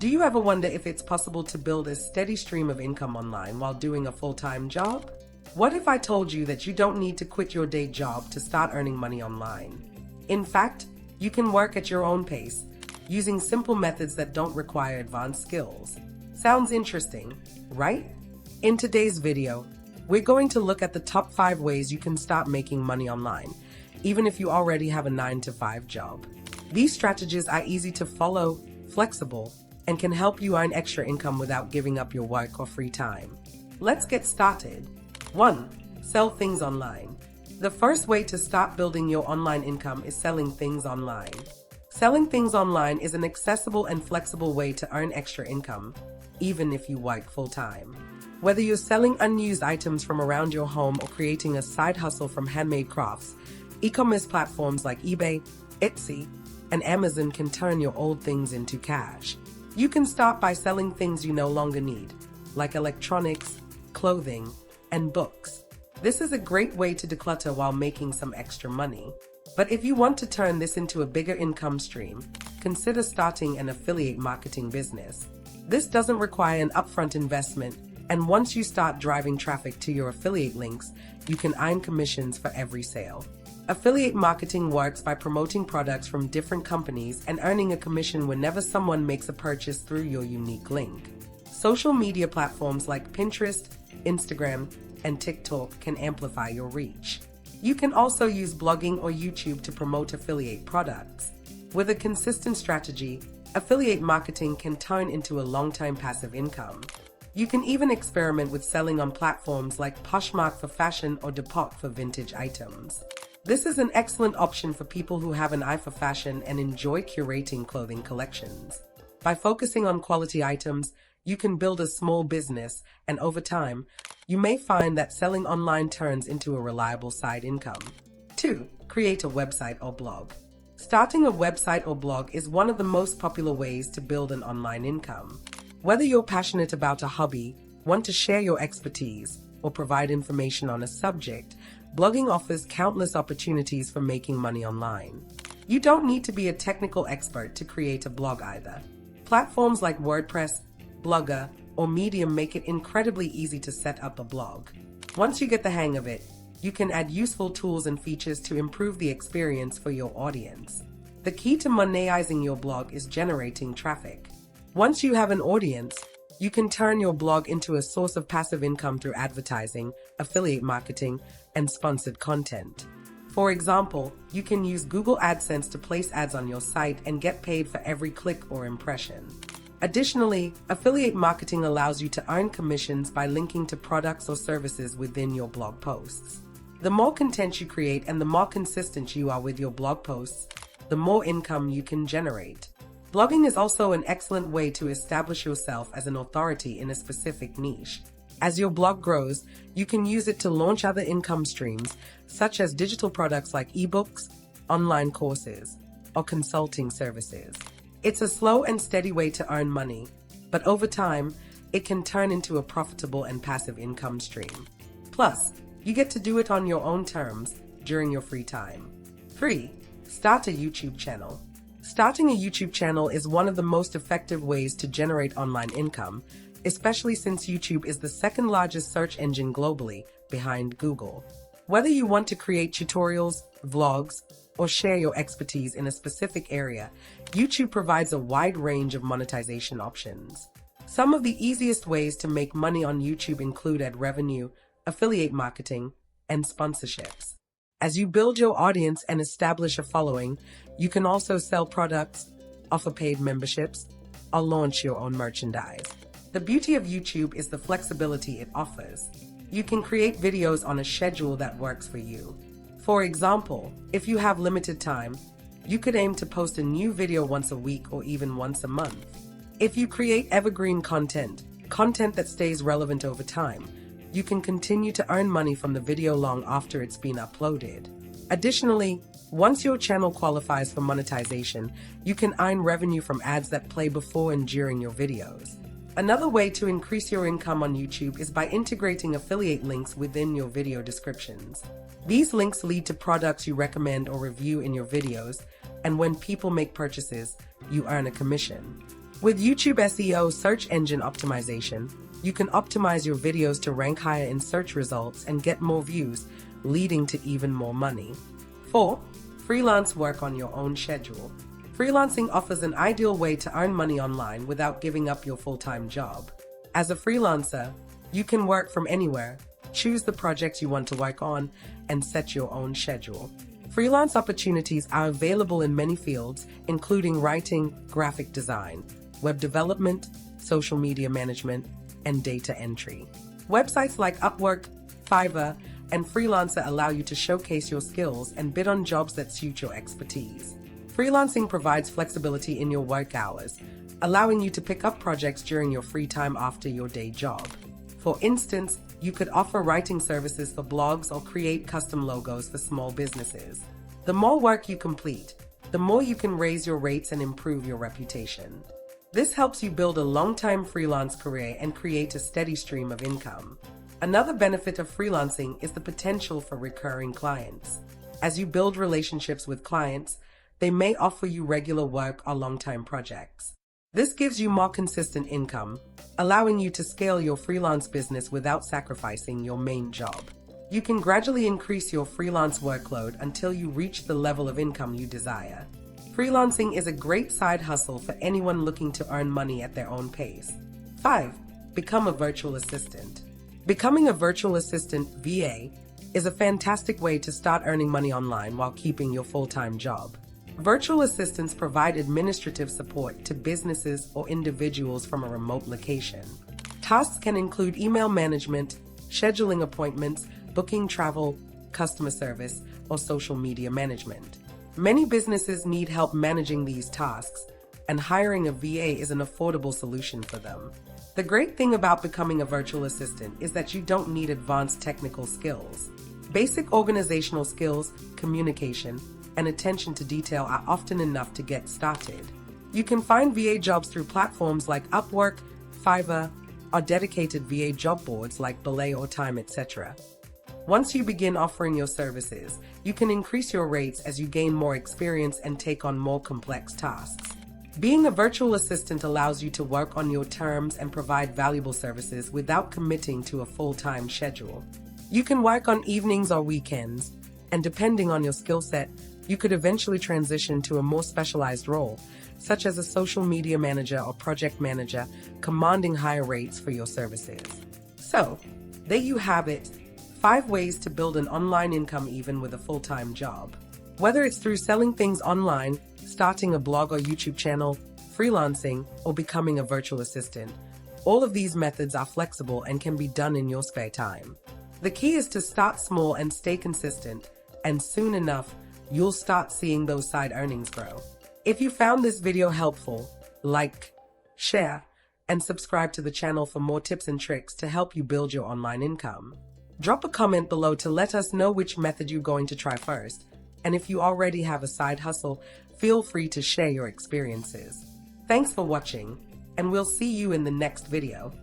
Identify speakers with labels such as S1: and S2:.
S1: Do you ever wonder if it's possible to build a steady stream of income online while doing a full-time job? What if I told you that you don't need to quit your day job to start earning money online? In fact, you can work at your own pace, using simple methods that don't require advanced skills. Sounds interesting, right? In today's video, we're going to look at the top 5 ways you can start making money online, even if you already have a 9-to-5 job. These strategies are easy to follow, flexible, and can help you earn extra income without giving up your work or free time. Let's get started. 1. Sell things online. The first way to start building your online income is selling things online. Selling things online is an accessible and flexible way to earn extra income, even if you work full-time. Whether you're selling unused items from around your home or creating a side hustle from handmade crafts, e-commerce platforms like eBay, Etsy, and Amazon can turn your old things into cash. You can start by selling things you no longer need, like electronics, clothing, and books. This is a great way to declutter while making some extra money. But if you want to turn this into a bigger income stream, consider starting an affiliate marketing business. This doesn't require an upfront investment, and once you start driving traffic to your affiliate links, you can earn commissions for every sale. Affiliate marketing works by promoting products from different companies and earning a commission whenever someone makes a purchase through your unique link. Social media platforms like Pinterest, Instagram, and TikTok can amplify your reach. You can also use blogging or YouTube to promote affiliate products. With a consistent strategy, affiliate marketing can turn into a long-term passive income. You can even experiment with selling on platforms like Poshmark for fashion or Depop for vintage items. This is an excellent option for people who have an eye for fashion and enjoy curating clothing collections. By focusing on quality items, you can build a small business, and over time, you may find that selling online turns into a reliable side income. 2. Create a website or blog. Starting a website or blog is one of the most popular ways to build an online income. Whether you're passionate about a hobby, want to share your expertise, or provide information on a subject, blogging offers countless opportunities for making money online. You don't need to be a technical expert to create a blog either. Platforms like WordPress, Blogger, or Medium make it incredibly easy to set up a blog. Once you get the hang of it, you can add useful tools and features to improve the experience for your audience. The key to monetizing your blog is generating traffic. Once you have an audience, you can turn your blog into a source of passive income through advertising, affiliate marketing, and sponsored content. For example, you can use Google AdSense to place ads on your site and get paid for every click or impression. Additionally, affiliate marketing allows you to earn commissions by linking to products or services within your blog posts. The more content you create and the more consistent you are with your blog posts, the more income you can generate. Blogging is also an excellent way to establish yourself as an authority in a specific niche. As your blog grows, you can use it to launch other income streams, such as digital products like ebooks, online courses, or consulting services. It's a slow and steady way to earn money, but over time, it can turn into a profitable and passive income stream. Plus, you get to do it on your own terms during your free time. 3. Start a YouTube channel. Starting a YouTube channel is one of the most effective ways to generate online income, especially since YouTube is the second largest search engine globally, behind Google. Whether you want to create tutorials, vlogs, or share your expertise in a specific area, YouTube provides a wide range of monetization options. Some of the easiest ways to make money on YouTube include ad revenue, affiliate marketing, and sponsorships. As you build your audience and establish a following, you can also sell products, offer paid memberships, or launch your own merchandise. The beauty of YouTube is the flexibility it offers. You can create videos on a schedule that works for you. For example, if you have limited time, you could aim to post a new video once a week or even once a month. If you create evergreen content that stays relevant over time, you can continue to earn money from the video long after it's been uploaded. Additionally, once your channel qualifies for monetization, you can earn revenue from ads that play before and during your videos. Another way to increase your income on YouTube is by integrating affiliate links within your video descriptions. These links lead to products you recommend or review in your videos, and when people make purchases, you earn a commission. With YouTube SEO search engine optimization, you can optimize your videos to rank higher in search results and get more views, leading to even more money. 4. Freelance work on your own schedule. Freelancing offers an ideal way to earn money online without giving up your full-time job. As a freelancer, you can work from anywhere, choose the projects you want to work on, and set your own schedule. Freelance opportunities are available in many fields, including writing, graphic design, web development, social media management, and data entry. Websites like Upwork, Fiverr, and Freelancer allow you to showcase your skills and bid on jobs that suit your expertise. Freelancing provides flexibility in your work hours, allowing you to pick up projects during your free time after your day job. For instance, you could offer writing services for blogs or create custom logos for small businesses. The more work you complete, the more you can raise your rates and improve your reputation. This helps you build a long-time freelance career and create a steady stream of income. Another benefit of freelancing is the potential for recurring clients. As you build relationships with clients, they may offer you regular work or long-time projects. This gives you more consistent income, allowing you to scale your freelance business without sacrificing your main job. You can gradually increase your freelance workload until you reach the level of income you desire. Freelancing is a great side hustle for anyone looking to earn money at their own pace. 5. Become a virtual assistant. Becoming a virtual assistant (VA) is a fantastic way to start earning money online while keeping your full-time job. Virtual assistants provide administrative support to businesses or individuals from a remote location. Tasks can include email management, scheduling appointments, booking travel, customer service, or social media management. Many businesses need help managing these tasks, and hiring a VA is an affordable solution for them. The great thing about becoming a virtual assistant is that you don't need advanced technical skills. Basic organizational skills, communication, and attention to detail are often enough to get started. You can find VA jobs through platforms like Upwork, Fiverr, or dedicated VA job boards like Belay or Time, etc. Once you begin offering your services, you can increase your rates as you gain more experience and take on more complex tasks. Being a virtual assistant allows you to work on your terms and provide valuable services without committing to a full-time schedule. You can work on evenings or weekends, and depending on your skill set, you could eventually transition to a more specialized role, such as a social media manager or project manager, commanding higher rates for your services. So, there you have it, 5 ways to build an online income even with a full-time job. Whether it's through selling things online, starting a blog or YouTube channel, freelancing, or becoming a virtual assistant, all of these methods are flexible and can be done in your spare time. The key is to start small and stay consistent, and soon enough, you'll start seeing those side earnings grow. If you found this video helpful, like, share, and subscribe to the channel for more tips and tricks to help you build your online income. Drop a comment below to let us know which method you're going to try first. And if you already have a side hustle, feel free to share your experiences. Thanks for watching, and we'll see you in the next video.